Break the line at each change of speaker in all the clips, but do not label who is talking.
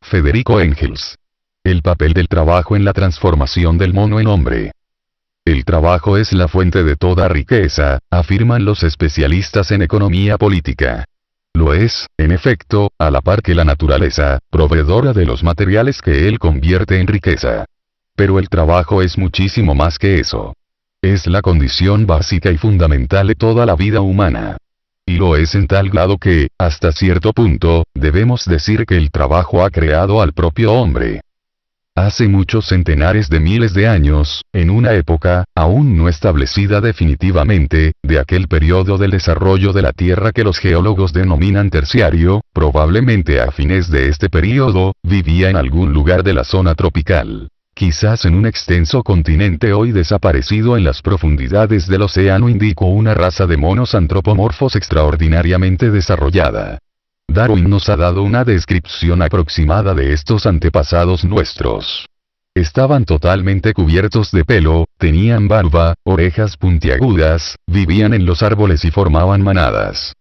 Federico Engels. El papel del trabajo en la transformación del mono en hombre. El trabajo es la fuente de toda riqueza, afirman los especialistas en economía política. Lo es, en efecto, a la par que la naturaleza, proveedora de los materiales que él convierte en riqueza. Pero el trabajo es muchísimo más que eso. Es la condición básica y fundamental de toda la vida humana. Y lo es en tal grado que, hasta cierto punto, debemos decir que el trabajo ha creado al propio hombre. Hace muchos centenares de miles de años, en una época, aún no establecida definitivamente, de aquel periodo del desarrollo de la Tierra que los geólogos denominan terciario, probablemente a fines de este periodo, vivía en algún lugar de la zona tropical. Quizás en un extenso continente hoy desaparecido en las profundidades del océano Índico una raza de monos antropomorfos extraordinariamente desarrollada. Darwin nos ha dado una descripción aproximada de estos antepasados nuestros. Estaban totalmente cubiertos de pelo, tenían barba, orejas puntiagudas, vivían en los árboles y formaban manadas.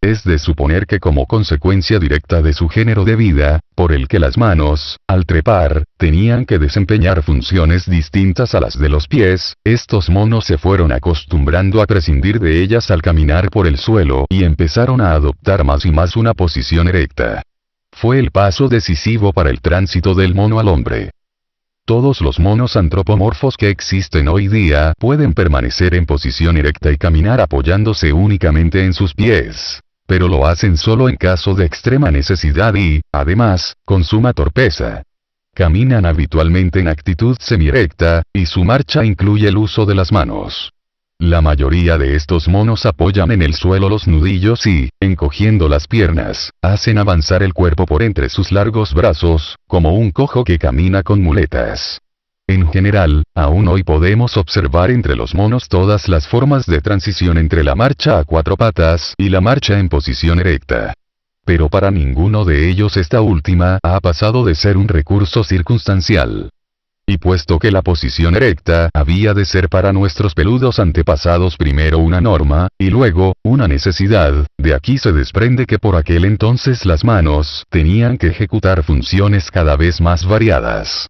Es de suponer que como consecuencia directa de su género de vida, por el que las manos, al trepar, tenían que desempeñar funciones distintas a las de los pies, estos monos se fueron acostumbrando a prescindir de ellas al caminar por el suelo y empezaron a adoptar más y más una posición erecta. Fue el paso decisivo para el tránsito del mono al hombre. Todos los monos antropomorfos que existen hoy día pueden permanecer en posición erecta y caminar apoyándose únicamente en sus pies. Pero lo hacen solo en caso de extrema necesidad y, además, con suma torpeza. Caminan habitualmente en actitud semierecta, y su marcha incluye el uso de las manos. La mayoría de estos monos apoyan en el suelo los nudillos y, encogiendo las piernas, hacen avanzar el cuerpo por entre sus largos brazos, como un cojo que camina con muletas. En general, aún hoy podemos observar entre los monos todas las formas de transición entre la marcha a cuatro patas y la marcha en posición erecta. Pero para ninguno de ellos esta última ha pasado de ser un recurso circunstancial. Y puesto que la posición erecta había de ser para nuestros peludos antepasados primero una norma, y luego, una necesidad, de aquí se desprende que por aquel entonces las manos tenían que ejecutar funciones cada vez más variadas.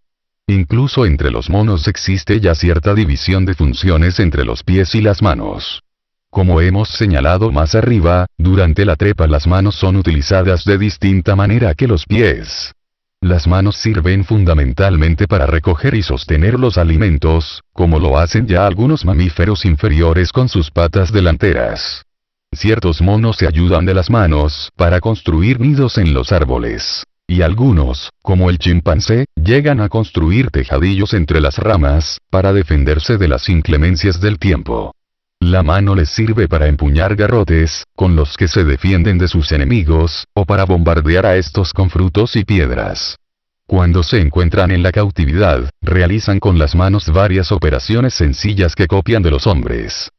Incluso entre los monos existe ya cierta división de funciones entre los pies y las manos. Como hemos señalado más arriba, durante la trepa las manos son utilizadas de distinta manera que los pies. Las manos sirven fundamentalmente para recoger y sostener los alimentos, como lo hacen ya algunos mamíferos inferiores con sus patas delanteras. Ciertos monos se ayudan de las manos para construir nidos en los árboles. Y algunos, como el chimpancé, llegan a construir tejadillos entre las ramas, para defenderse de las inclemencias del tiempo. La mano les sirve para empuñar garrotes, con los que se defienden de sus enemigos, o para bombardear a estos con frutos y piedras. Cuando se encuentran en la cautividad, realizan con las manos varias operaciones sencillas que copian de los hombres.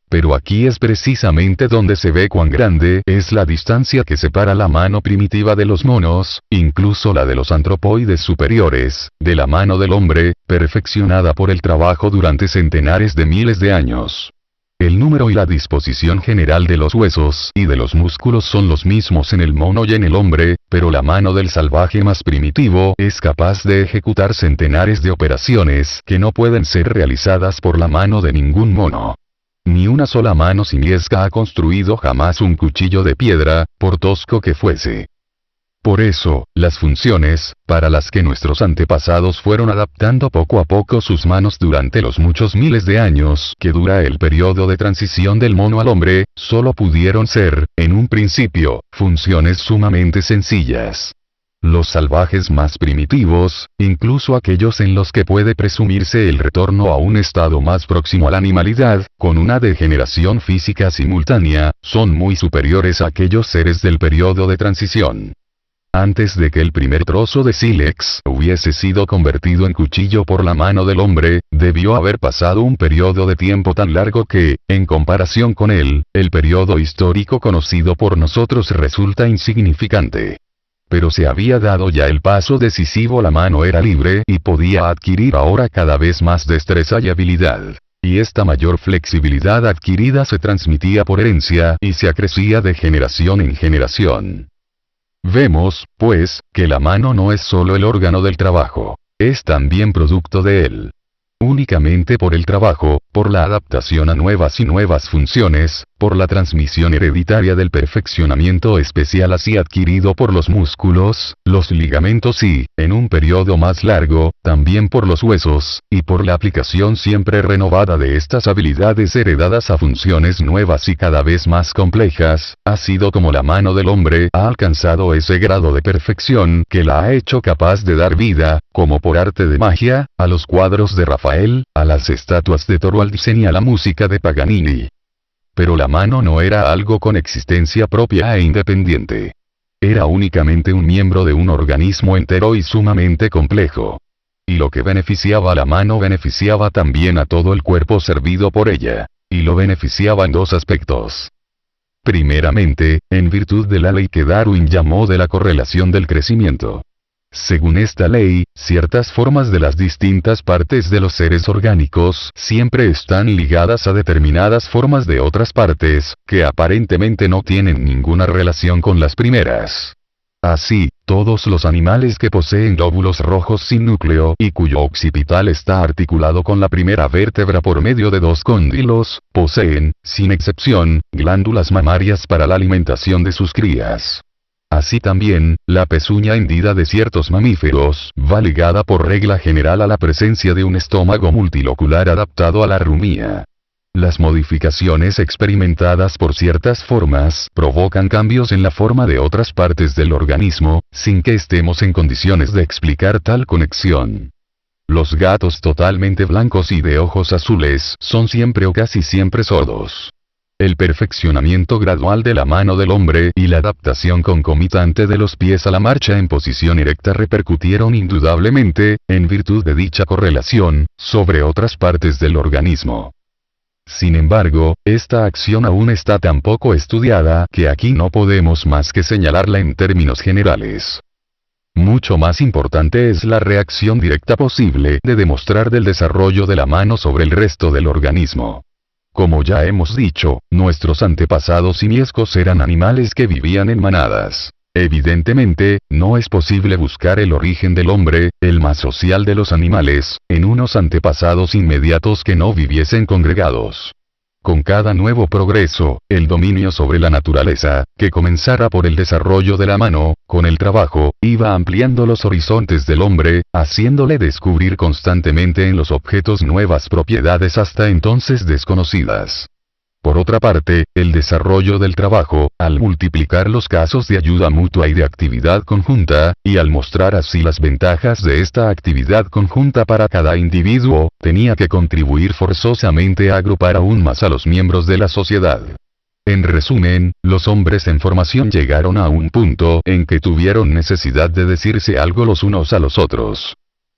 Pero aquí es precisamente donde se ve cuán grande es la distancia que separa la mano primitiva de los monos, incluso la de los antropoides superiores, de la mano del hombre, perfeccionada por el trabajo durante centenares de miles de años. El número y la disposición general de los huesos y de los músculos son los mismos en el mono y en el hombre, pero la mano del salvaje más primitivo es capaz de ejecutar centenares de operaciones que no pueden ser realizadas por la mano de ningún mono. Ni una sola mano simiesca ha construido jamás un cuchillo de piedra, por tosco que fuese. Por eso, las funciones, para las que nuestros antepasados fueron adaptando poco a poco sus manos durante los muchos miles de años que dura el periodo de transición del mono al hombre, solo pudieron ser, en un principio, funciones sumamente sencillas. Los salvajes más primitivos, incluso aquellos en los que puede presumirse el retorno a un estado más próximo a la animalidad, con una degeneración física simultánea, son muy superiores a aquellos seres del periodo de transición. Antes de que el primer trozo de sílex hubiese sido convertido en cuchillo por la mano del hombre, debió haber pasado un periodo de tiempo tan largo que, en comparación con él, el periodo histórico conocido por nosotros resulta insignificante. Pero se había dado ya el paso decisivo, la mano era libre y podía adquirir ahora cada vez más destreza y habilidad. Y esta mayor flexibilidad adquirida se transmitía por herencia y se acrecía de generación en generación. Vemos, pues, que la mano no es solo el órgano del trabajo, es también producto de él. Únicamente por el trabajo, por la adaptación a nuevas y nuevas funciones, por la transmisión hereditaria del perfeccionamiento especial así adquirido por los músculos, los ligamentos y, en un periodo más largo, también por los huesos, y por la aplicación siempre renovada de estas habilidades heredadas a funciones nuevas y cada vez más complejas, ha sido como la mano del hombre ha alcanzado ese grado de perfección que la ha hecho capaz de dar vida, como por arte de magia, a los cuadros de Rafael, a las estatuas de Thorwaldsen y a la música de Paganini. Pero la mano no era algo con existencia propia e independiente. Era únicamente un miembro de un organismo entero y sumamente complejo. Y lo que beneficiaba a la mano beneficiaba también a todo el cuerpo servido por ella. Y lo beneficiaba en dos aspectos. Primeramente, en virtud de la ley que Darwin llamó de la correlación del crecimiento. Según esta ley, ciertas formas de las distintas partes de los seres orgánicos siempre están ligadas a determinadas formas de otras partes, que aparentemente no tienen ninguna relación con las primeras. Así, todos los animales que poseen lóbulos rojos sin núcleo y cuyo occipital está articulado con la primera vértebra por medio de dos cóndilos, poseen, sin excepción, glándulas mamarias para la alimentación de sus crías. Así también, la pezuña hendida de ciertos mamíferos va ligada por regla general a la presencia de un estómago multilocular adaptado a la rumía. Las modificaciones experimentadas por ciertas formas provocan cambios en la forma de otras partes del organismo, sin que estemos en condiciones de explicar tal conexión. Los gatos totalmente blancos y de ojos azules son siempre o casi siempre sordos. El perfeccionamiento gradual de la mano del hombre y la adaptación concomitante de los pies a la marcha en posición erecta repercutieron indudablemente, en virtud de dicha correlación, sobre otras partes del organismo. Sin embargo, esta acción aún está tan poco estudiada que aquí no podemos más que señalarla en términos generales. Mucho más importante es la reacción directa posible de demostrar del desarrollo de la mano sobre el resto del organismo. Como ya hemos dicho, nuestros antepasados simiescos eran animales que vivían en manadas. Evidentemente, no es posible buscar el origen del hombre, el más social de los animales, en unos antepasados inmediatos que no viviesen congregados. Con cada nuevo progreso, el dominio sobre la naturaleza, que comenzara por el desarrollo de la mano, con el trabajo, iba ampliando los horizontes del hombre, haciéndole descubrir constantemente en los objetos nuevas propiedades hasta entonces desconocidas. Por otra parte, el desarrollo del trabajo, al multiplicar los casos de ayuda mutua y de actividad conjunta, y al mostrar así las ventajas de esta actividad conjunta para cada individuo, tenía que contribuir forzosamente a agrupar aún más a los miembros de la sociedad. En resumen, los hombres en formación llegaron a un punto en que tuvieron necesidad de decirse algo los unos a los otros.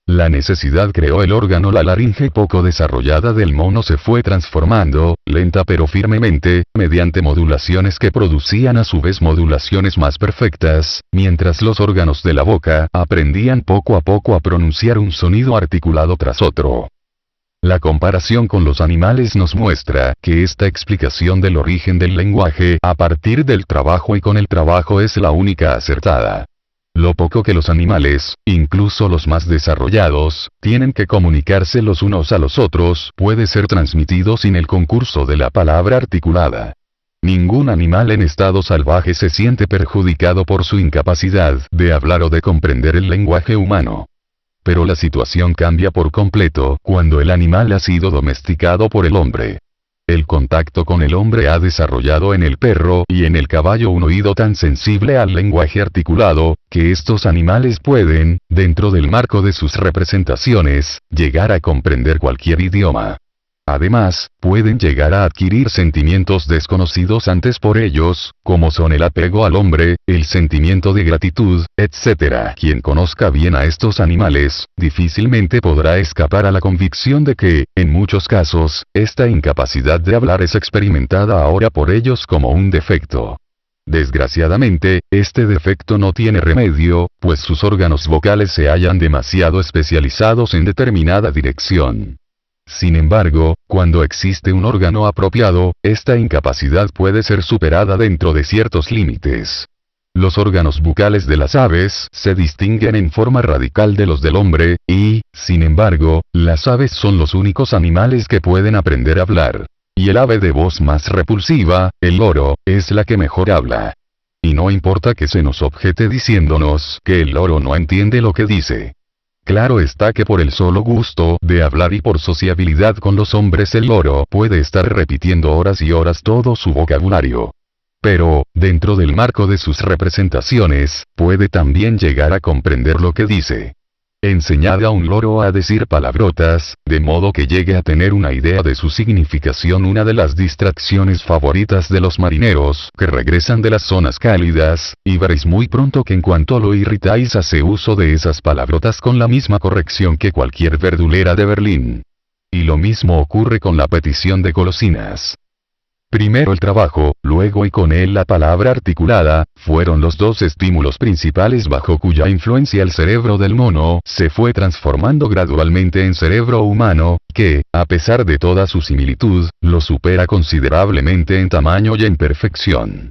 La necesidad creó el órgano, la laringe poco desarrollada del mono se fue transformando, lenta pero firmemente, mediante modulaciones que producían a su vez modulaciones más perfectas, mientras los órganos de la boca aprendían poco a poco a pronunciar un sonido articulado tras otro. La comparación con los animales nos muestra que esta explicación del origen del lenguaje a partir del trabajo y con el trabajo es la única acertada. Lo poco que los animales, incluso los más desarrollados, tienen que comunicarse los unos a los otros puede ser transmitido sin el concurso de la palabra articulada. Ningún animal en estado salvaje se siente perjudicado por su incapacidad de hablar o de comprender el lenguaje humano. Pero la situación cambia por completo cuando el animal ha sido domesticado por el hombre. El contacto con el hombre ha desarrollado en el perro y en el caballo un oído tan sensible al lenguaje articulado, que estos animales pueden, dentro del marco de sus representaciones, llegar a comprender cualquier idioma. Además, pueden llegar a adquirir sentimientos desconocidos antes por ellos, como son el apego al hombre, el sentimiento de gratitud, etc. Quien conozca bien a estos animales, difícilmente podrá escapar a la convicción de que, en muchos casos, esta incapacidad de hablar es experimentada ahora por ellos como un defecto. Desgraciadamente, este defecto no tiene remedio, pues sus órganos vocales se hallan demasiado especializados en determinada dirección. Sin embargo, cuando existe un órgano apropiado, esta incapacidad puede ser superada dentro de ciertos límites. Los órganos bucales de las aves se distinguen en forma radical de los del hombre, y, sin embargo, las aves son los únicos animales que pueden aprender a hablar. Y el ave de voz más repulsiva, el loro, es la que mejor habla. Y no importa que se nos objete diciéndonos que el loro no entiende lo que dice. Claro está que por el solo gusto de hablar y por sociabilidad con los hombres el loro puede estar repitiendo horas y horas todo su vocabulario. Pero, dentro del marco de sus representaciones, puede también llegar a comprender lo que dice. Enseñad a un loro a decir palabrotas, de modo que llegue a tener una idea de su significación. Una de las distracciones favoritas de los marineros que regresan de las zonas cálidas, y veréis muy pronto que en cuanto lo irritáis hace uso de esas palabrotas con la misma corrección que cualquier verdulera de Berlín. Y lo mismo ocurre con la petición de golosinas. Primero el trabajo, luego y con él la palabra articulada, fueron los dos estímulos principales bajo cuya influencia el cerebro del mono se fue transformando gradualmente en cerebro humano, que, a pesar de toda su similitud, lo supera considerablemente en tamaño y en perfección.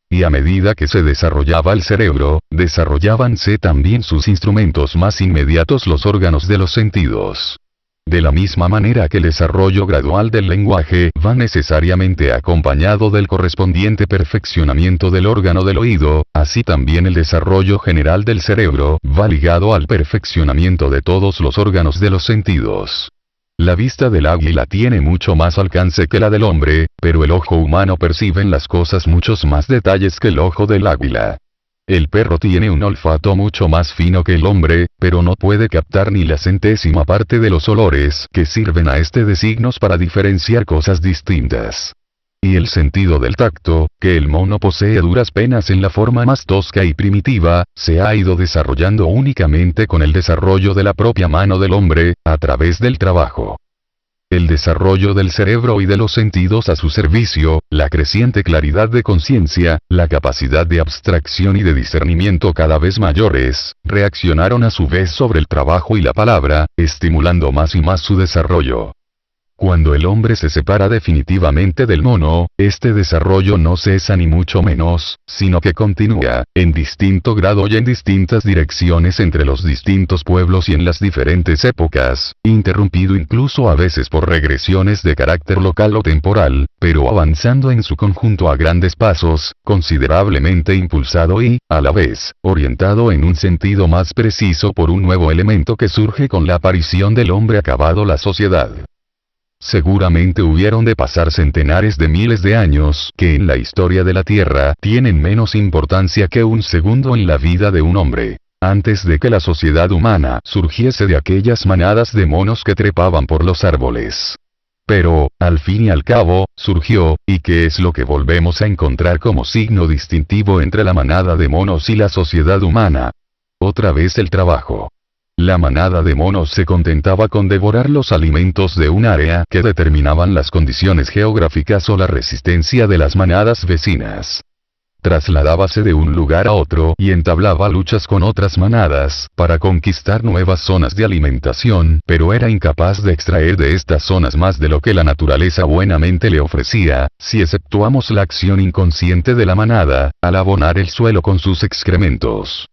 Y a medida que se desarrollaba el cerebro, desarrollábanse también sus instrumentos más inmediatos, los órganos de los sentidos. De la misma manera que el desarrollo gradual del lenguaje va necesariamente acompañado del correspondiente perfeccionamiento del órgano del oído, así también el desarrollo general del cerebro va ligado al perfeccionamiento de todos los órganos de los sentidos. La vista del águila tiene mucho más alcance que la del hombre, pero el ojo humano percibe en las cosas muchos más detalles que el ojo del águila. El perro tiene un olfato mucho más fino que el hombre, pero no puede captar ni la centésima parte de los olores que sirven a este de signos para diferenciar cosas distintas. Y el sentido del tacto, que el mono posee a duras penas en la forma más tosca y primitiva, se ha ido desarrollando únicamente con el desarrollo de la propia mano del hombre, a través del trabajo. El desarrollo del cerebro y de los sentidos a su servicio, la creciente claridad de conciencia, la capacidad de abstracción y de discernimiento cada vez mayores, reaccionaron a su vez sobre el trabajo y la palabra, estimulando más y más su desarrollo. Cuando el hombre se separa definitivamente del mono, este desarrollo no cesa ni mucho menos, sino que continúa, en distinto grado y en distintas direcciones entre los distintos pueblos y en las diferentes épocas, interrumpido incluso a veces por regresiones de carácter local o temporal, pero avanzando en su conjunto a grandes pasos, considerablemente impulsado y, a la vez, orientado en un sentido más preciso por un nuevo elemento que surge con la aparición del hombre acabado, la sociedad. Seguramente hubieron de pasar centenares de miles de años que en la historia de la Tierra tienen menos importancia que un segundo en la vida de un hombre, antes de que la sociedad humana surgiese de aquellas manadas de monos que trepaban por los árboles. Pero, al fin y al cabo, surgió, y ¿qué es lo que volvemos a encontrar como signo distintivo entre la manada de monos y la sociedad humana? Otra vez el trabajo. La manada de monos se contentaba con devorar los alimentos de un área que determinaban las condiciones geográficas o la resistencia de las manadas vecinas. Trasladábase de un lugar a otro y entablaba luchas con otras manadas para conquistar nuevas zonas de alimentación, pero era incapaz de extraer de estas zonas más de lo que la naturaleza buenamente le ofrecía, si exceptuamos la acción inconsciente de la manada, al abonar el suelo con sus excrementos.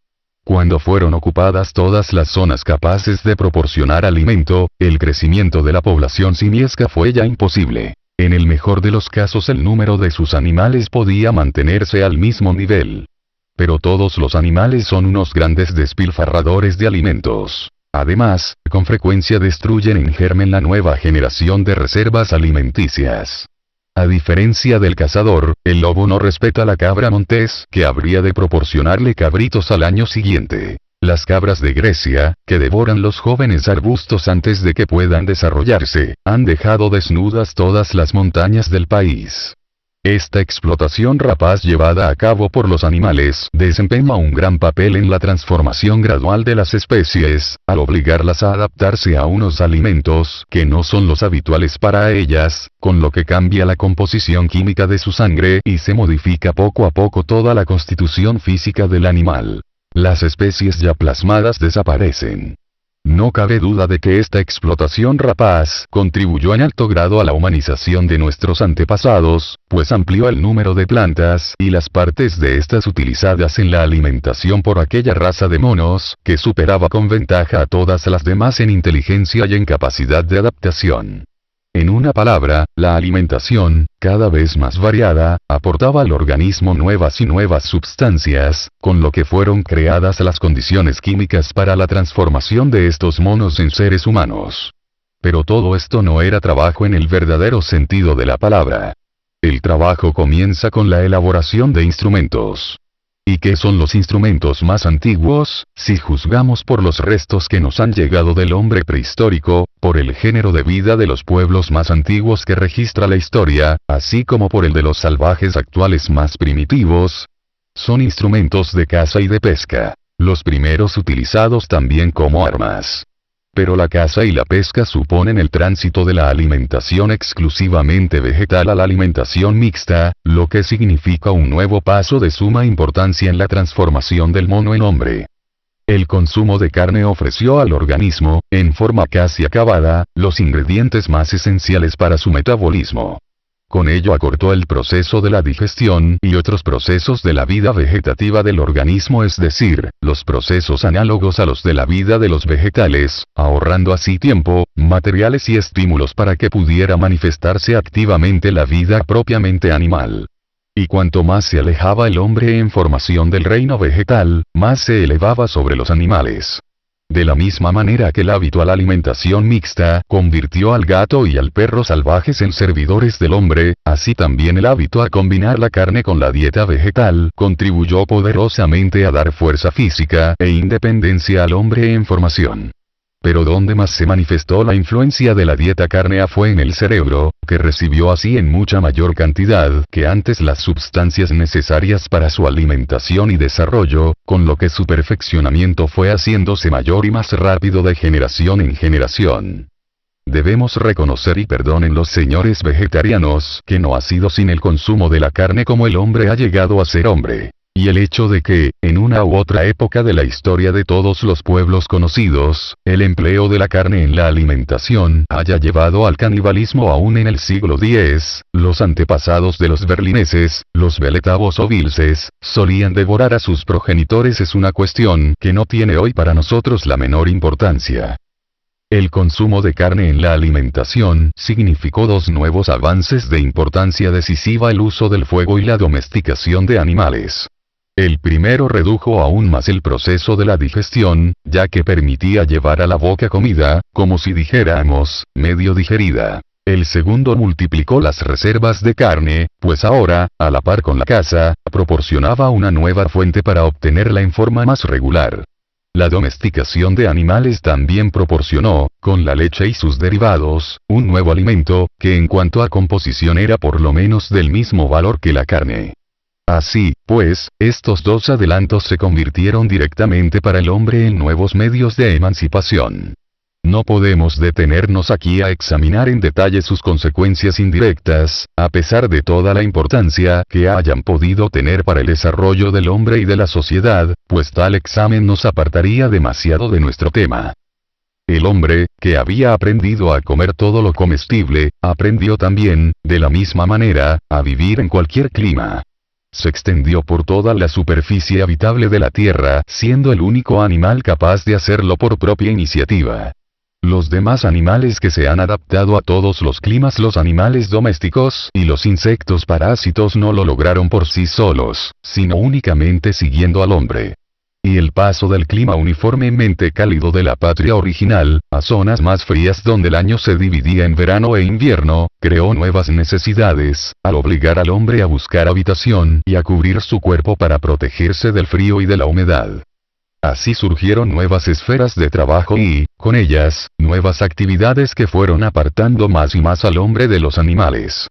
Cuando fueron ocupadas todas las zonas capaces de proporcionar alimento, el crecimiento de la población simiesca fue ya imposible. En el mejor de los casos el número de sus animales podía mantenerse al mismo nivel. Pero todos los animales son unos grandes despilfarradores de alimentos. Además, con frecuencia destruyen en germen la nueva generación de reservas alimenticias. A diferencia del cazador, el lobo no respeta la cabra montés que habría de proporcionarle cabritos al año siguiente. Las cabras de Grecia, que devoran los jóvenes arbustos antes de que puedan desarrollarse, han dejado desnudas todas las montañas del país. Esta explotación rapaz llevada a cabo por los animales desempeña un gran papel en la transformación gradual de las especies, al obligarlas a adaptarse a unos alimentos que no son los habituales para ellas, con lo que cambia la composición química de su sangre y se modifica poco a poco toda la constitución física del animal. Las especies ya plasmadas desaparecen. No cabe duda de que esta explotación rapaz contribuyó en alto grado a la humanización de nuestros antepasados, pues amplió el número de plantas y las partes de estas utilizadas en la alimentación por aquella raza de monos, que superaba con ventaja a todas las demás en inteligencia y en capacidad de adaptación. En una palabra, la alimentación, cada vez más variada, aportaba al organismo nuevas y nuevas sustancias, con lo que fueron creadas las condiciones químicas para la transformación de estos monos en seres humanos. Pero todo esto no era trabajo en el verdadero sentido de la palabra. El trabajo comienza con la elaboración de instrumentos. ¿Y qué son los instrumentos más antiguos? Si juzgamos por los restos que nos han llegado del hombre prehistórico, por el género de vida de los pueblos más antiguos que registra la historia, así como por el de los salvajes actuales más primitivos, son instrumentos de caza y de pesca, los primeros utilizados también como armas. Pero la caza y la pesca suponen el tránsito de la alimentación exclusivamente vegetal a la alimentación mixta, lo que significa un nuevo paso de suma importancia en la transformación del mono en hombre. El consumo de carne ofreció al organismo, en forma casi acabada, los ingredientes más esenciales para su metabolismo. Con ello acortó el proceso de la digestión y otros procesos de la vida vegetativa del organismo, es decir, los procesos análogos a los de la vida de los vegetales, ahorrando así tiempo, materiales y estímulos para que pudiera manifestarse activamente la vida propiamente animal. Y cuanto más se alejaba el hombre en formación del reino vegetal, más se elevaba sobre los animales. De la misma manera que la habitual alimentación mixta convirtió al gato y al perro salvajes en servidores del hombre, así también el hábito a combinar la carne con la dieta vegetal contribuyó poderosamente a dar fuerza física e independencia al hombre en formación. Pero donde más se manifestó la influencia de la dieta cárnea fue en el cerebro, que recibió así en mucha mayor cantidad que antes las sustancias necesarias para su alimentación y desarrollo, con lo que su perfeccionamiento fue haciéndose mayor y más rápido de generación en generación. Debemos reconocer, y perdonen los señores vegetarianos, que no ha sido sin el consumo de la carne como el hombre ha llegado a ser hombre. Y el hecho de que, en una u otra época de la historia de todos los pueblos conocidos, el empleo de la carne en la alimentación haya llevado al canibalismo aún en el siglo X, los antepasados de los berlineses, los veletavos o vilces, solían devorar a sus progenitores es una cuestión que no tiene hoy para nosotros la menor importancia. El consumo de carne en la alimentación significó dos nuevos avances de importancia decisiva: el uso del fuego y la domesticación de animales. El primero redujo aún más el proceso de la digestión, ya que permitía llevar a la boca comida, como si dijéramos, medio digerida. El segundo multiplicó las reservas de carne, pues ahora, a la par con la caza, proporcionaba una nueva fuente para obtenerla en forma más regular. La domesticación de animales también proporcionó, con la leche y sus derivados, un nuevo alimento, que en cuanto a composición era por lo menos del mismo valor que la carne. Así, pues, estos dos adelantos se convirtieron directamente para el hombre en nuevos medios de emancipación. No podemos detenernos aquí a examinar en detalle sus consecuencias indirectas, a pesar de toda la importancia que hayan podido tener para el desarrollo del hombre y de la sociedad, pues tal examen nos apartaría demasiado de nuestro tema. El hombre, que había aprendido a comer todo lo comestible, aprendió también, de la misma manera, a vivir en cualquier clima. Se extendió por toda la superficie habitable de la Tierra, siendo el único animal capaz de hacerlo por propia iniciativa. Los demás animales que se han adaptado a todos los climas, los animales domésticos y los insectos parásitos, no lo lograron por sí solos, sino únicamente siguiendo al hombre. Y el paso del clima uniformemente cálido de la patria original, a zonas más frías donde el año se dividía en verano e invierno, creó nuevas necesidades, al obligar al hombre a buscar habitación y a cubrir su cuerpo para protegerse del frío y de la humedad. Así surgieron nuevas esferas de trabajo y, con ellas, nuevas actividades que fueron apartando más y más al hombre de los animales.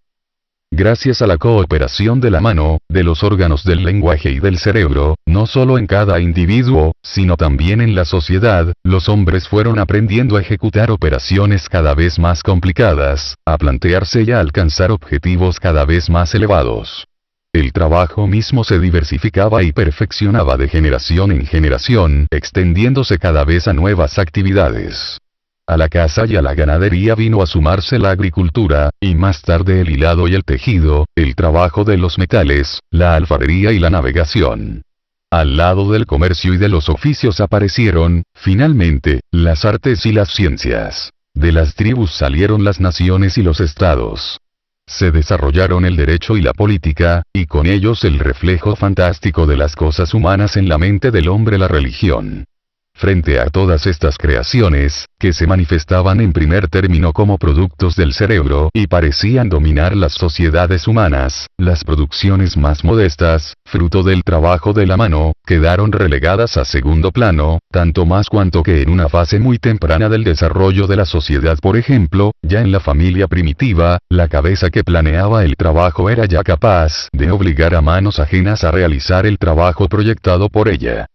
Gracias a la cooperación de la mano, de los órganos del lenguaje y del cerebro, no solo en cada individuo, sino también en la sociedad, los hombres fueron aprendiendo a ejecutar operaciones cada vez más complicadas, a plantearse y a alcanzar objetivos cada vez más elevados. El trabajo mismo se diversificaba y perfeccionaba de generación en generación, extendiéndose cada vez a nuevas actividades. A la caza y a la ganadería vino a sumarse la agricultura, y más tarde el hilado y el tejido, el trabajo de los metales, la alfarería y la navegación. Al lado del comercio y de los oficios aparecieron, finalmente, las artes y las ciencias. De las tribus salieron las naciones y los estados. Se desarrollaron el derecho y la política, y con ellos el reflejo fantástico de las cosas humanas en la mente del hombre, la religión. Frente a todas estas creaciones, que se manifestaban en primer término como productos del cerebro y parecían dominar las sociedades humanas, las producciones más modestas, fruto del trabajo de la mano, quedaron relegadas a segundo plano, tanto más cuanto que en una fase muy temprana del desarrollo de la sociedad, por ejemplo, ya en la familia primitiva, la cabeza que planeaba el trabajo era ya capaz de obligar a manos ajenas a realizar el trabajo proyectado por ella.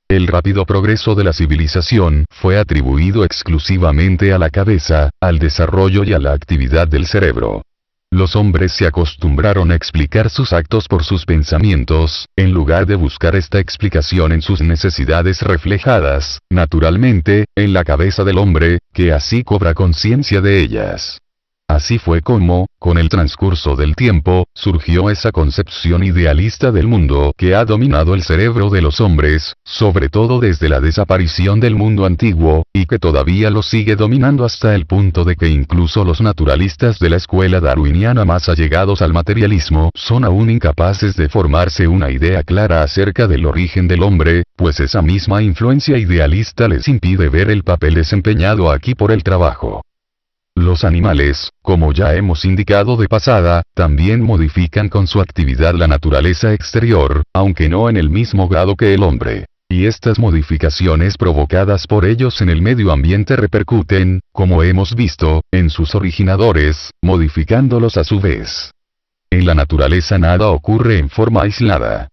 El rápido progreso de la civilización fue atribuido exclusivamente a la cabeza, al desarrollo y a la actividad del cerebro. Los hombres se acostumbraron a explicar sus actos por sus pensamientos, en lugar de buscar esta explicación en sus necesidades reflejadas, naturalmente, en la cabeza del hombre, que así cobra conciencia de ellas. Así fue como, con el transcurso del tiempo, surgió esa concepción idealista del mundo que ha dominado el cerebro de los hombres, sobre todo desde la desaparición del mundo antiguo, y que todavía lo sigue dominando hasta el punto de que incluso los naturalistas de la escuela darwiniana más allegados al materialismo son aún incapaces de formarse una idea clara acerca del origen del hombre, pues esa misma influencia idealista les impide ver el papel desempeñado aquí por el trabajo. Los animales, como ya hemos indicado de pasada, también modifican con su actividad la naturaleza exterior, aunque no en el mismo grado que el hombre. Y estas modificaciones provocadas por ellos en el medio ambiente repercuten, como hemos visto, en sus originadores, modificándolos a su vez. En la naturaleza nada ocurre en forma aislada.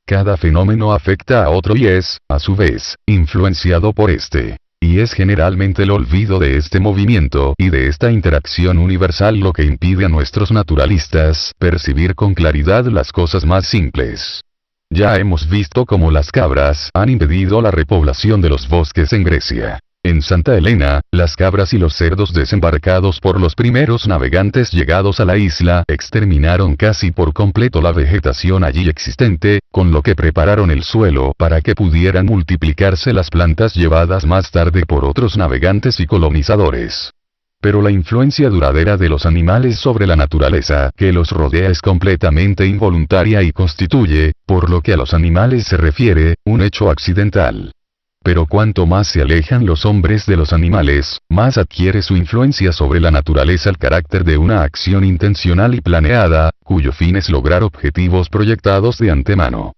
Cada fenómeno afecta a otro y es, a su vez, influenciado por este. Y es generalmente el olvido de este movimiento y de esta interacción universal lo que impide a nuestros naturalistas percibir con claridad las cosas más simples. Ya hemos visto cómo las cabras han impedido la repoblación de los bosques en Grecia. En Santa Elena, las cabras y los cerdos desembarcados por los primeros navegantes llegados a la isla exterminaron casi por completo la vegetación allí existente, con lo que prepararon el suelo para que pudieran multiplicarse las plantas llevadas más tarde por otros navegantes y colonizadores. Pero la influencia duradera de los animales sobre la naturaleza que los rodea es completamente involuntaria y constituye, por lo que a los animales se refiere, un hecho accidental. Pero cuanto más se alejan los hombres de los animales, más adquiere su influencia sobre la naturaleza el carácter de una acción intencional y planeada, cuyo fin es lograr objetivos proyectados de antemano.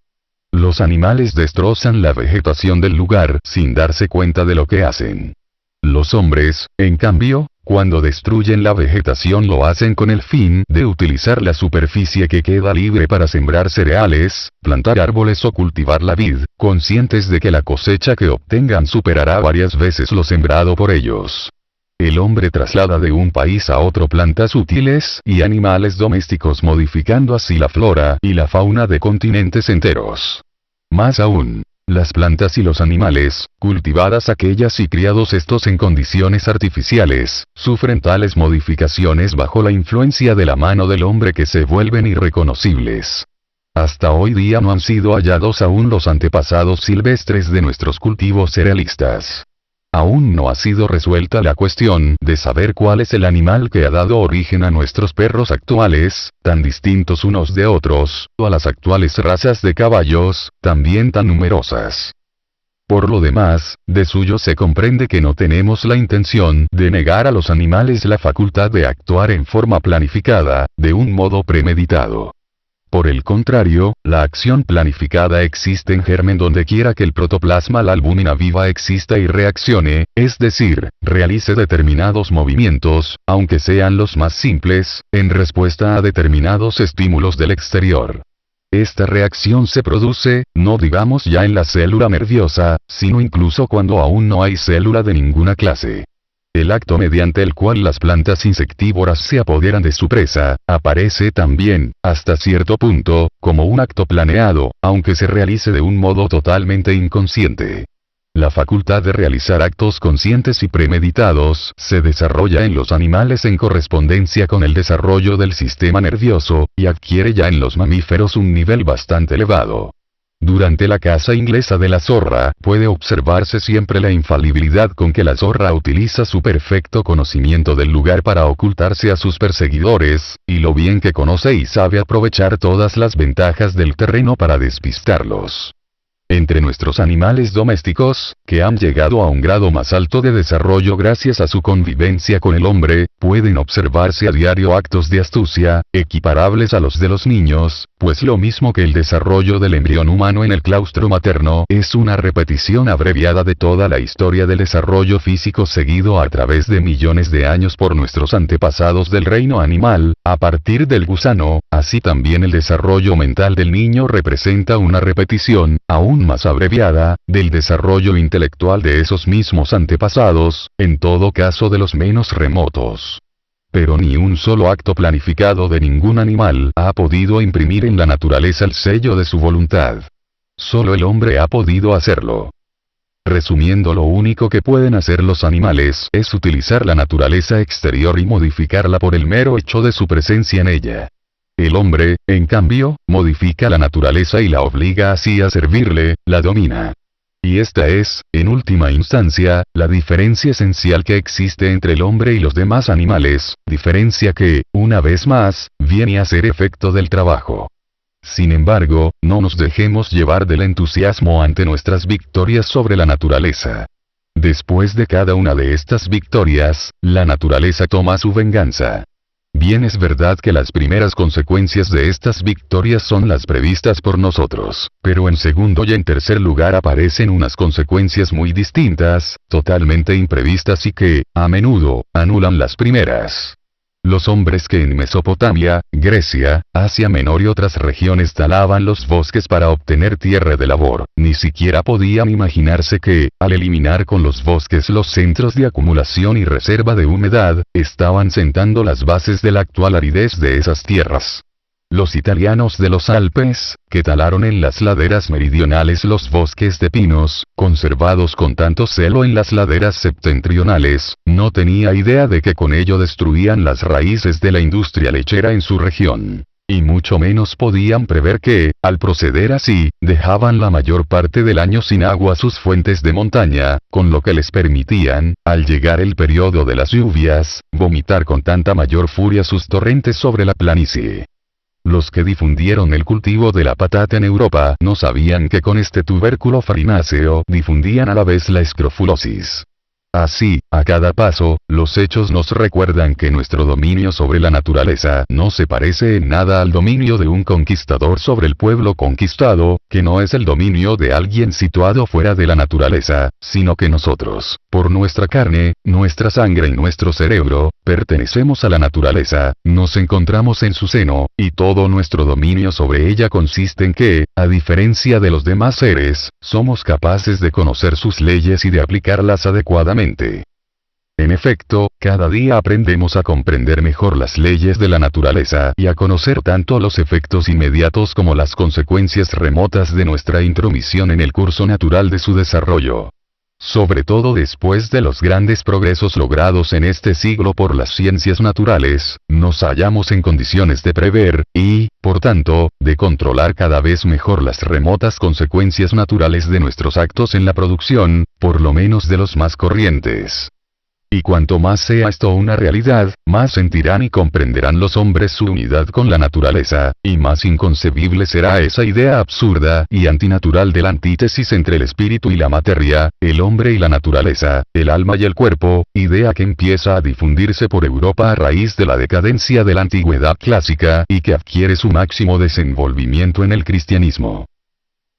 Los animales destrozan la vegetación del lugar sin darse cuenta de lo que hacen. Los hombres, en cambio, cuando destruyen la vegetación lo hacen con el fin de utilizar la superficie que queda libre para sembrar cereales, plantar árboles o cultivar la vid, conscientes de que la cosecha que obtengan superará varias veces lo sembrado por ellos. El hombre traslada de un país a otro plantas útiles y animales domésticos, modificando así la flora y la fauna de continentes enteros. Más aún, las plantas y los animales, cultivadas aquellas y criados estos en condiciones artificiales, sufren tales modificaciones bajo la influencia de la mano del hombre que se vuelven irreconocibles. Hasta hoy día no han sido hallados aún los antepasados silvestres de nuestros cultivos cerealistas. Aún no ha sido resuelta la cuestión de saber cuál es el animal que ha dado origen a nuestros perros actuales, tan distintos unos de otros, o a las actuales razas de caballos, también tan numerosas. Por lo demás, de suyo se comprende que no tenemos la intención de negar a los animales la facultad de actuar en forma planificada, de un modo premeditado. Por el contrario, la acción planificada existe en germen donde quiera que el protoplasma, la albúmina viva, exista y reaccione, es decir, realice determinados movimientos, aunque sean los más simples, en respuesta a determinados estímulos del exterior. Esta reacción se produce, no digamos ya en la célula nerviosa, sino incluso cuando aún no hay célula de ninguna clase. El acto mediante el cual las plantas insectívoras se apoderan de su presa, aparece también, hasta cierto punto, como un acto planeado, aunque se realice de un modo totalmente inconsciente. La facultad de realizar actos conscientes y premeditados se desarrolla en los animales en correspondencia con el desarrollo del sistema nervioso, y adquiere ya en los mamíferos un nivel bastante elevado. Durante la caza inglesa de la zorra, puede observarse siempre la infalibilidad con que la zorra utiliza su perfecto conocimiento del lugar para ocultarse a sus perseguidores, y lo bien que conoce y sabe aprovechar todas las ventajas del terreno para despistarlos. Entre nuestros animales domésticos, que han llegado a un grado más alto de desarrollo gracias a su convivencia con el hombre, pueden observarse a diario actos de astucia, equiparables a los de los niños, pues lo mismo que el desarrollo del embrión humano en el claustro materno es una repetición abreviada de toda la historia del desarrollo físico seguido a través de millones de años por nuestros antepasados del reino animal, a partir del gusano, así también el desarrollo mental del niño representa una repetición, aún más abreviada, del desarrollo intelectual de esos mismos antepasados, en todo caso de los menos remotos. Pero ni un solo acto planificado de ningún animal ha podido imprimir en la naturaleza el sello de su voluntad. Solo el hombre ha podido hacerlo. Resumiendo, lo único que pueden hacer los animales es utilizar la naturaleza exterior y modificarla por el mero hecho de su presencia en ella. El hombre, en cambio, modifica la naturaleza y la obliga así a servirle, la domina. Y esta es, en última instancia, la diferencia esencial que existe entre el hombre y los demás animales, diferencia que, una vez más, viene a ser efecto del trabajo. Sin embargo, no nos dejemos llevar del entusiasmo ante nuestras victorias sobre la naturaleza. Después de cada una de estas victorias, la naturaleza toma su venganza. Bien es verdad que las primeras consecuencias de estas victorias son las previstas por nosotros, pero en segundo y en tercer lugar aparecen unas consecuencias muy distintas, totalmente imprevistas y que, a menudo, anulan las primeras. Los hombres que en Mesopotamia, Grecia, Asia Menor y otras regiones talaban los bosques para obtener tierra de labor, ni siquiera podían imaginarse que, al eliminar con los bosques los centros de acumulación y reserva de humedad, estaban sentando las bases de la actual aridez de esas tierras. Los italianos de los Alpes, que talaron en las laderas meridionales los bosques de pinos, conservados con tanto celo en las laderas septentrionales, no tenía idea de que con ello destruían las raíces de la industria lechera en su región. Y mucho menos podían prever que, al proceder así, dejaban la mayor parte del año sin agua sus fuentes de montaña, con lo que les permitían, al llegar el periodo de las lluvias, vomitar con tanta mayor furia sus torrentes sobre la planicie. Los que difundieron el cultivo de la patata en Europa no sabían que con este tubérculo farináceo difundían a la vez la escrofulosis. Así, a cada paso, los hechos nos recuerdan que nuestro dominio sobre la naturaleza no se parece en nada al dominio de un conquistador sobre el pueblo conquistado, que no es el dominio de alguien situado fuera de la naturaleza, sino que nosotros, por nuestra carne, nuestra sangre y nuestro cerebro, pertenecemos a la naturaleza, nos encontramos en su seno, y todo nuestro dominio sobre ella consiste en que, a diferencia de los demás seres, somos capaces de conocer sus leyes y de aplicarlas adecuadamente. En efecto, cada día aprendemos a comprender mejor las leyes de la naturaleza y a conocer tanto los efectos inmediatos como las consecuencias remotas de nuestra intromisión en el curso natural de su desarrollo. Sobre todo después de los grandes progresos logrados en este siglo por las ciencias naturales, nos hallamos en condiciones de prever, y, por tanto, de controlar cada vez mejor las remotas consecuencias naturales de nuestros actos en la producción, por lo menos de los más corrientes. Y cuanto más sea esto una realidad, más sentirán y comprenderán los hombres su unidad con la naturaleza, y más inconcebible será esa idea absurda y antinatural de la antítesis entre el espíritu y la materia, el hombre y la naturaleza, el alma y el cuerpo, idea que empieza a difundirse por Europa a raíz de la decadencia de la antigüedad clásica y que adquiere su máximo desenvolvimiento en el cristianismo.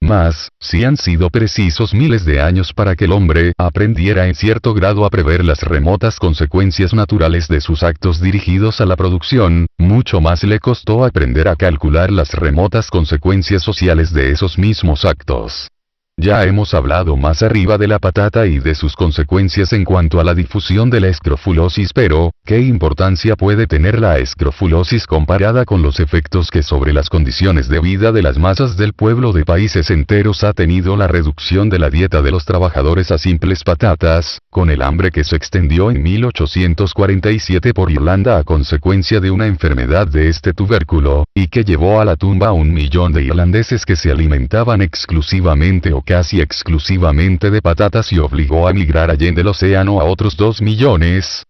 Mas, si han sido precisos miles de años para que el hombre aprendiera en cierto grado a prever las remotas consecuencias naturales de sus actos dirigidos a la producción, mucho más le costó aprender a calcular las remotas consecuencias sociales de esos mismos actos. Ya hemos hablado más arriba de la patata y de sus consecuencias en cuanto a la difusión de la escrofulosis, pero, ¿qué importancia puede tener la escrofulosis comparada con los efectos que sobre las condiciones de vida de las masas del pueblo de países enteros ha tenido la reducción de la dieta de los trabajadores a simples patatas, con el hambre que se extendió en 1847 por Irlanda a consecuencia de una enfermedad de este tubérculo, y que llevó a la tumba a 1 millón de irlandeses que se alimentaban exclusivamente o casi exclusivamente de patatas y obligó a migrar allende el océano a otros 2 millones?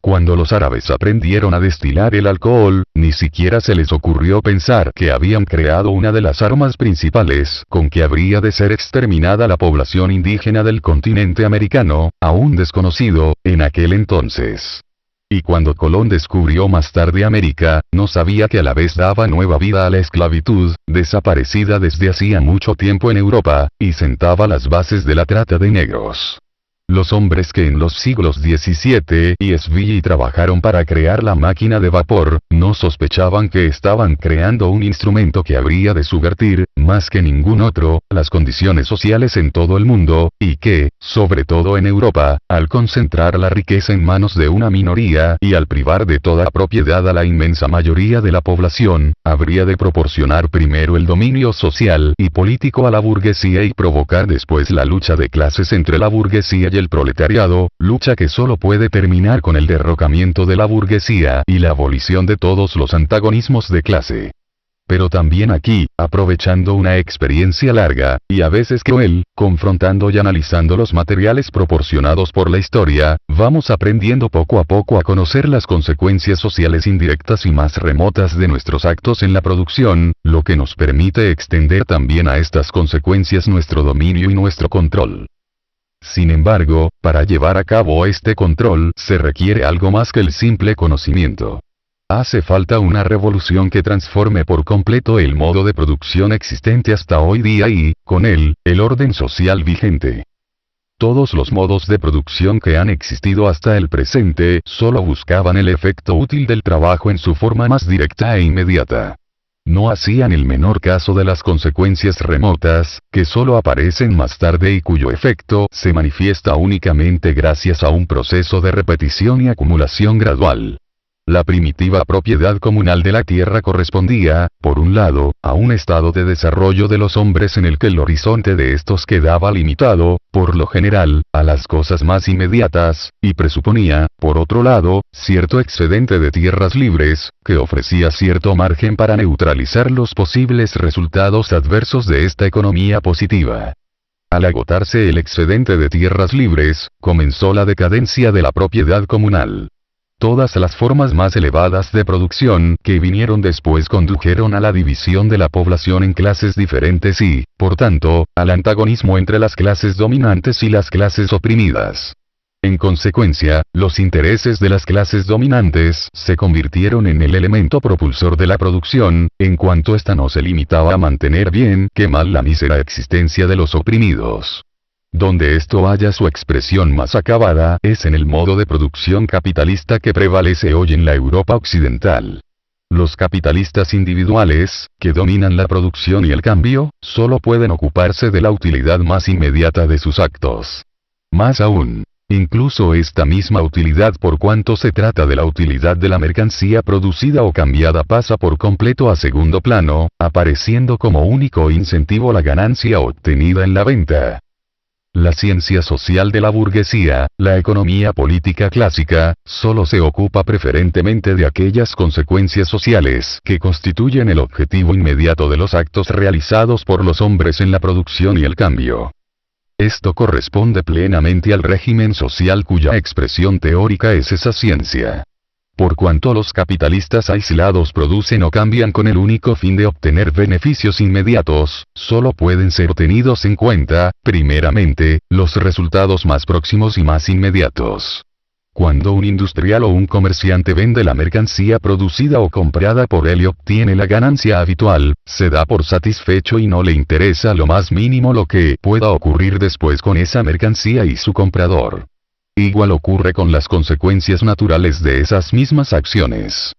Cuando los árabes aprendieron a destilar el alcohol, ni siquiera se les ocurrió pensar que habían creado una de las armas principales con que habría de ser exterminada la población indígena del continente americano, aún desconocido, en aquel entonces. Y cuando Colón descubrió más tarde América, no sabía que a la vez daba nueva vida a la esclavitud, desaparecida desde hacía mucho tiempo en Europa, y sentaba las bases de la trata de negros. Los hombres que en los siglos XVII y XVI trabajaron para crear la máquina de vapor, no sospechaban que estaban creando un instrumento que habría de subvertir, más que ningún otro, las condiciones sociales en todo el mundo, y que, sobre todo en Europa, al concentrar la riqueza en manos de una minoría y al privar de toda propiedad a la inmensa mayoría de la población, habría de proporcionar primero el dominio social y político a la burguesía y provocar después la lucha de clases entre la burguesía y el proletariado, lucha que solo puede terminar con el derrocamiento de la burguesía y la abolición de todos los antagonismos de clase. Pero también aquí, aprovechando una experiencia larga, y a veces cruel, confrontando y analizando los materiales proporcionados por la historia, vamos aprendiendo poco a poco a conocer las consecuencias sociales indirectas y más remotas de nuestros actos en la producción, lo que nos permite extender también a estas consecuencias nuestro dominio y nuestro control. Sin embargo, para llevar a cabo este control se requiere algo más que el simple conocimiento. Hace falta una revolución que transforme por completo el modo de producción existente hasta hoy día y, con él, el orden social vigente. Todos los modos de producción que han existido hasta el presente solo buscaban el efecto útil del trabajo en su forma más directa e inmediata. No hacían el menor caso de las consecuencias remotas, que solo aparecen más tarde y cuyo efecto se manifiesta únicamente gracias a un proceso de repetición y acumulación gradual. La primitiva propiedad comunal de la tierra correspondía, por un lado, a un estado de desarrollo de los hombres en el que el horizonte de estos quedaba limitado, por lo general, a las cosas más inmediatas, y presuponía, por otro lado, cierto excedente de tierras libres, que ofrecía cierto margen para neutralizar los posibles resultados adversos de esta economía positiva. Al agotarse el excedente de tierras libres, comenzó la decadencia de la propiedad comunal. Todas las formas más elevadas de producción que vinieron después condujeron a la división de la población en clases diferentes y, por tanto, al antagonismo entre las clases dominantes y las clases oprimidas. En consecuencia, los intereses de las clases dominantes se convirtieron en el elemento propulsor de la producción, en cuanto ésta no se limitaba a mantener bien que mal la mísera existencia de los oprimidos. Donde esto haya su expresión más acabada es en el modo de producción capitalista que prevalece hoy en la Europa occidental. Los capitalistas individuales, que dominan la producción y el cambio, solo pueden ocuparse de la utilidad más inmediata de sus actos. Más aún, incluso esta misma utilidad por cuanto se trata de la utilidad de la mercancía producida o cambiada pasa por completo a segundo plano, apareciendo como único incentivo la ganancia obtenida en la venta. La ciencia social de la burguesía, la economía política clásica, solo se ocupa preferentemente de aquellas consecuencias sociales que constituyen el objetivo inmediato de los actos realizados por los hombres en la producción y el cambio. Esto corresponde plenamente al régimen social cuya expresión teórica es esa ciencia. Por cuanto los capitalistas aislados producen o cambian con el único fin de obtener beneficios inmediatos, solo pueden ser tenidos en cuenta, primeramente, los resultados más próximos y más inmediatos. Cuando un industrial o un comerciante vende la mercancía producida o comprada por él y obtiene la ganancia habitual, se da por satisfecho y no le interesa lo más mínimo lo que pueda ocurrir después con esa mercancía y su comprador. Igual ocurre con las consecuencias naturales de esas mismas acciones.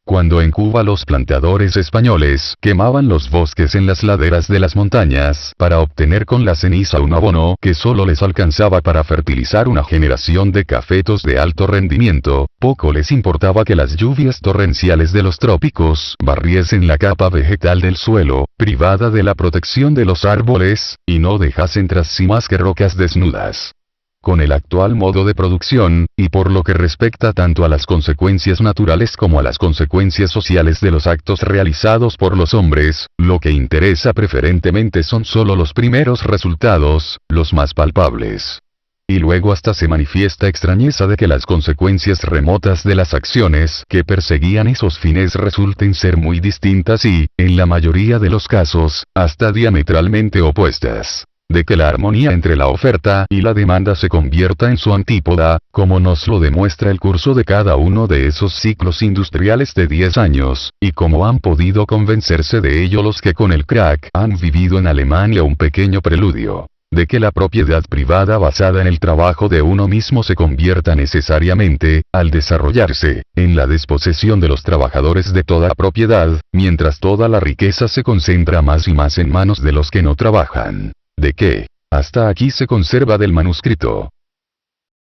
Cuando en Cuba los plantadores españoles quemaban los bosques en las laderas de las montañas para obtener con la ceniza un abono que solo les alcanzaba para fertilizar una generación de cafetos de alto rendimiento, poco les importaba que las lluvias torrenciales de los trópicos barriesen la capa vegetal del suelo, privada de la protección de los árboles, y no dejasen tras sí más que rocas desnudas. Con el actual modo de producción, y por lo que respecta tanto a las consecuencias naturales como a las consecuencias sociales de los actos realizados por los hombres, lo que interesa preferentemente son solo los primeros resultados, los más palpables. Y luego hasta se manifiesta extrañeza de que las consecuencias remotas de las acciones que perseguían esos fines resulten ser muy distintas y, en la mayoría de los casos, hasta diametralmente opuestas. De que la armonía entre la oferta y la demanda se convierta en su antípoda, como nos lo demuestra el curso de cada uno de esos ciclos industriales de 10 años, y como han podido convencerse de ello los que con el crack han vivido en Alemania un pequeño preludio. De que la propiedad privada basada en el trabajo de uno mismo se convierta necesariamente, al desarrollarse, en la desposesión de los trabajadores de toda propiedad, mientras toda la riqueza se concentra más y más en manos de los que no trabajan. De que, hasta aquí se conserva del manuscrito.